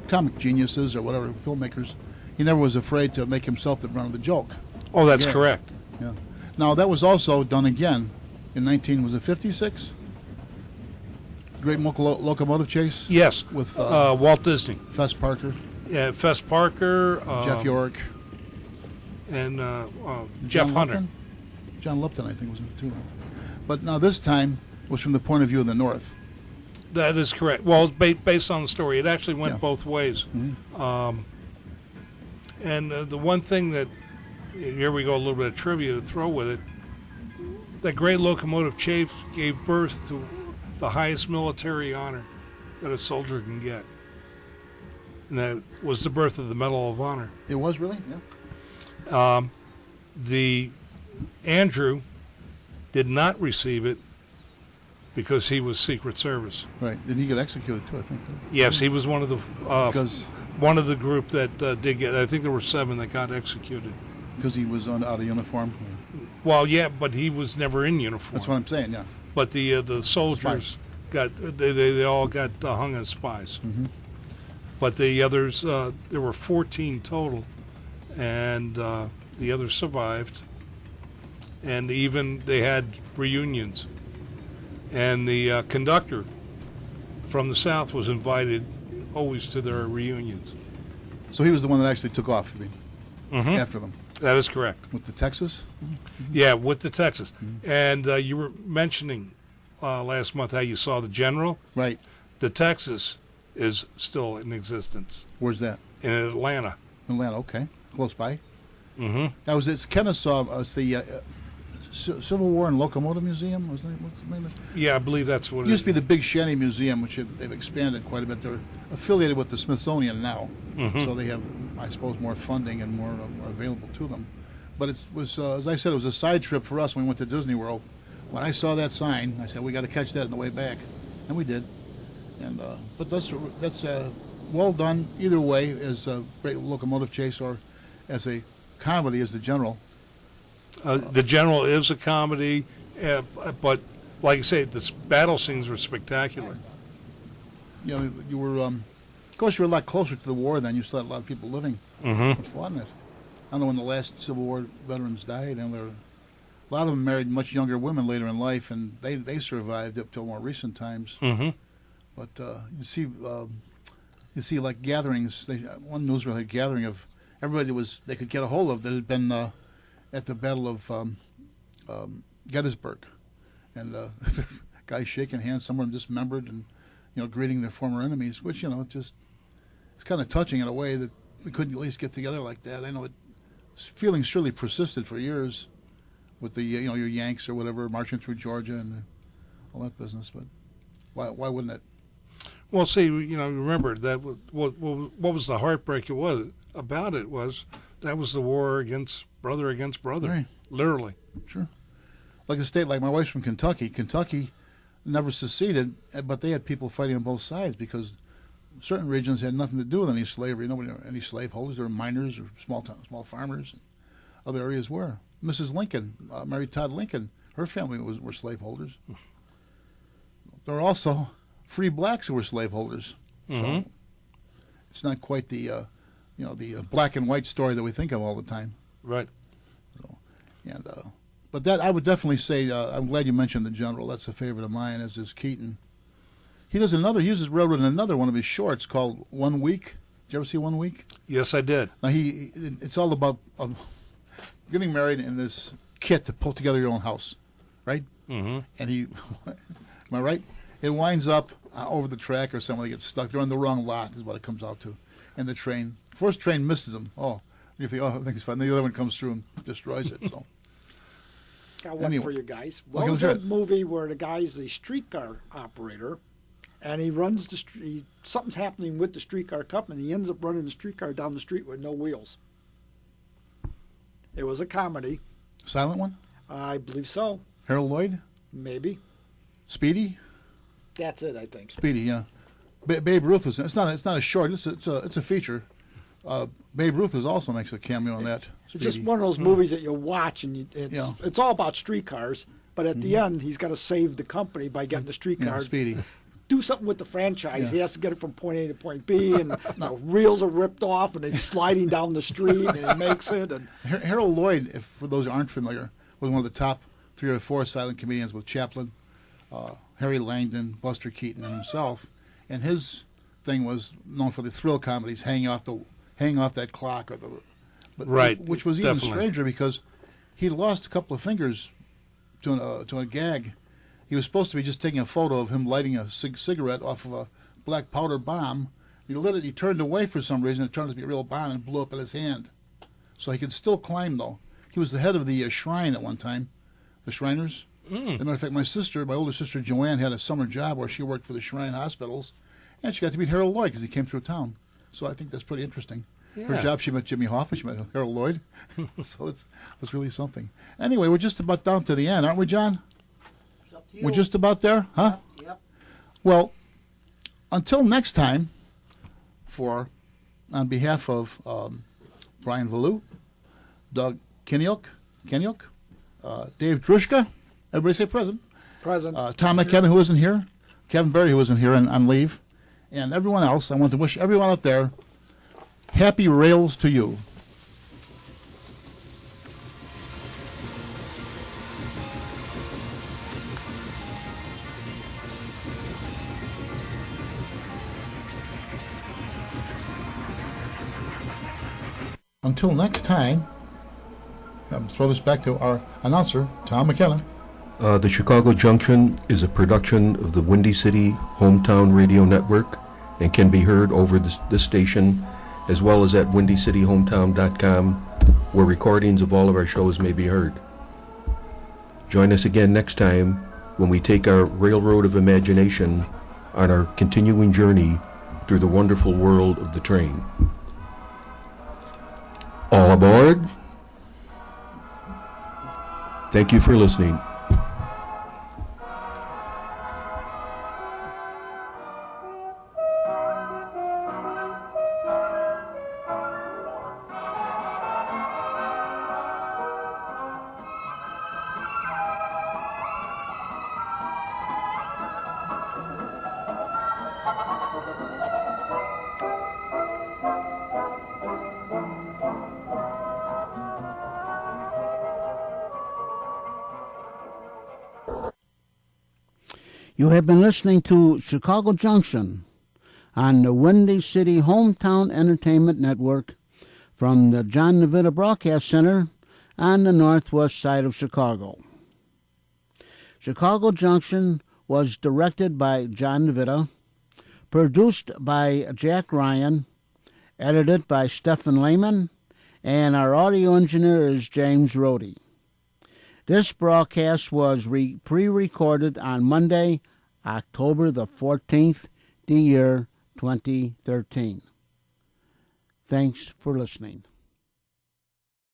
comic geniuses or whatever filmmakers. he never was afraid to make himself the run of the joke. Oh, that's Yeah. correct. Yeah. Now that was also done again in 1956. Great locomotive chase. Yes. With Walt Disney. Fess Parker, Yeah, Fess Parker. Jeff York, And John Jeff Hunter. Lupton? John Lupton, I think, was in it too. But now this time was from the point of view of the North. That is correct. Well, it's based on the story. It actually went Yeah. both ways. Mhm. And the one thing that, here we go, a little bit of trivia to throw with it, that great locomotive chase gave birth to the highest military honor that a soldier can get. And that was the birth of the Medal of Honor. It was really? Yeah. The Andrew did not receive it because he was Secret Service. Right. Didn't he get executed too, I think? Yes, he was one of the Because one of the group that did get. I think there were 7 that got executed. he was out of uniform. Well, yeah, but he was never in uniform. That's what I'm saying, yeah. But the soldiers got they all got hung as spies. Mhm. But the others, there were 14 total, and the others survived. And even they had reunions. And the conductor from the South was invited always to their reunions. So he was the one that actually took off, I mean, Mm-hmm. after them. That is correct. With the Texas? Yeah, with the Texas. Mm-hmm. And you were mentioning last month how you saw the General. Right. The Texas is still in existence Where's that? in Atlanta. Atlanta, okay. Close by. Mm-hmm. That was it's Kennesaw. It's the Civil War and Locomotive Museum. Was that what's the name of it? Yeah, I believe that's what It used to be the Big Shanty Museum, which they've expanded quite a bit. They're affiliated with the Smithsonian now, Mhm. so they have, I suppose, more funding and more available to them. But it was, as I said, it was a side trip for us when we went to Disney World. When I saw that sign, I said we got to catch that on the way back, and we did. And but that's well done either way, as a great locomotive chase or as a comedy as the General. The General is a comedy, but like I say, the battle scenes were spectacular. You know, you were, of course, you were a lot closer to the war then. You still had a lot of people living Mm-hmm. and fought in it. I don't know when the last Civil War veterans died, and a lot of them married much younger women later in life, and they survived up till more recent times. Mm-hmm. But you see, like gatherings. One newsreel had a gathering of everybody they could get a hold of that had been at the Battle of Gettysburg, and guys shaking hands, some of them dismembered, and greeting their former enemies. Which it's kind of touching in a way that we couldn't at least get together like that. I know feeling surely persisted for years with the your Yanks or whatever marching through Georgia and all that business. But why wouldn't it? Well, see, remember that what was the heartbreak about it was that was the war against brother, Right. literally. Sure. Like a state like my wife's from Kentucky. Kentucky never seceded, but they had people fighting on both sides because certain regions had nothing to do with any slavery. Nobody, any slaveholders. There were miners or small farmers. And other areas were. Mrs. Lincoln, Mary Todd Lincoln, her family were slaveholders. There were also free blacks who were slaveholders. Mm-hmm. So it's not quite the the black and white story that we think of all the time. Right. And but that I would definitely say I'm glad you mentioned the General. That's a favorite of mine, as is Keaton. He uses railroad in another one of his shorts called 1 Week. Did you ever see 1 Week? Yes, I did. Now it's all about getting married in this kit to pull together your own house, right? Mm-hmm. And am I right? It winds up over the track or somewhere. They get stuck. They're on the wrong lot is what it comes out to. And the first train misses them. Oh, you think, I think it's fine. The other one comes through and destroys it. So. Got one Anyway. for you guys. Okay, What was let's a hear it. movie where the guy's a streetcar operator, and he runs the street? Something's happening with the streetcar company. He ends up running the streetcar down the street with no wheels. It was a comedy. Silent one? I believe so. Harold Lloyd? Maybe. Speedy? That's it, I think. Speedy, yeah. Babe Ruth was. It's not a short. It's a feature. Babe Ruth also makes a cameo on that. It's just Speedy. one of those movies that you watch, and it's Yeah. it's all about streetcars. But at the end, he's got to save the company by getting the Yeah, streetcar. Speedy. do something with the franchise. He has to get it from point A to point B, and the reels are ripped off, and it's sliding down the street, and he makes it. And Harold Lloyd, if for those who aren't familiar, was one of the top 3 or 4 silent comedians with Chaplin, Harry Langdon, Buster Keaton, and himself. And his thing was known for the thrill comedies, hanging off that clock, which was even stranger because he lost a couple of fingers to a gag. He was supposed to be just taking a photo of him lighting a cigarette off of a black powder bomb. He lit it. He turned away for some reason. It turned out to be a real bomb and blew up in his hand. So he could still climb, though. He was the head of the shrine at one time, the Shriners. As a matter of fact, my older sister Joanne, had a summer job where she worked for the Shrine hospitals, and she got to meet Harold Lloyd because he came through town. So I think that's pretty interesting. Yeah. Her job, she met Jimmy Hoffa, she met Harold Lloyd. So it was really something. Anyway, we're just about down to the end, aren't we, John? We're just about there, huh? Yep. Well, until next time, on behalf of Brian Valou, Doug Kenyuk, Dave Drushka, everybody say present. Present. Tom McKenna, who isn't here, Kevin Berry, who isn't here and on leave, and everyone else. I want to wish everyone out there happy rails to you. Until next time, I'm throw this back to our announcer, Tom McKenna. The Chicago Junction is a production of the Windy City Hometown Radio Network and can be heard over this station as well as at windycityhometown.com, where recordings of all of our shows may be heard. Join us again next time when we take our railroad of imagination on our continuing journey through the wonderful world of the train. All aboard. Thank you for listening. You have been listening to Chicago Junction on the Windy City Hometown Entertainment Network from the John Nevada Broadcast Center on the northwest side of Chicago. Chicago Junction was directed by John Nevada, produced by Jack Ryan, edited by Stephen Lehman, and our audio engineer is James Rohde. This broadcast was pre-recorded on Monday, October the 14th, the year 2013. Thanks for listening.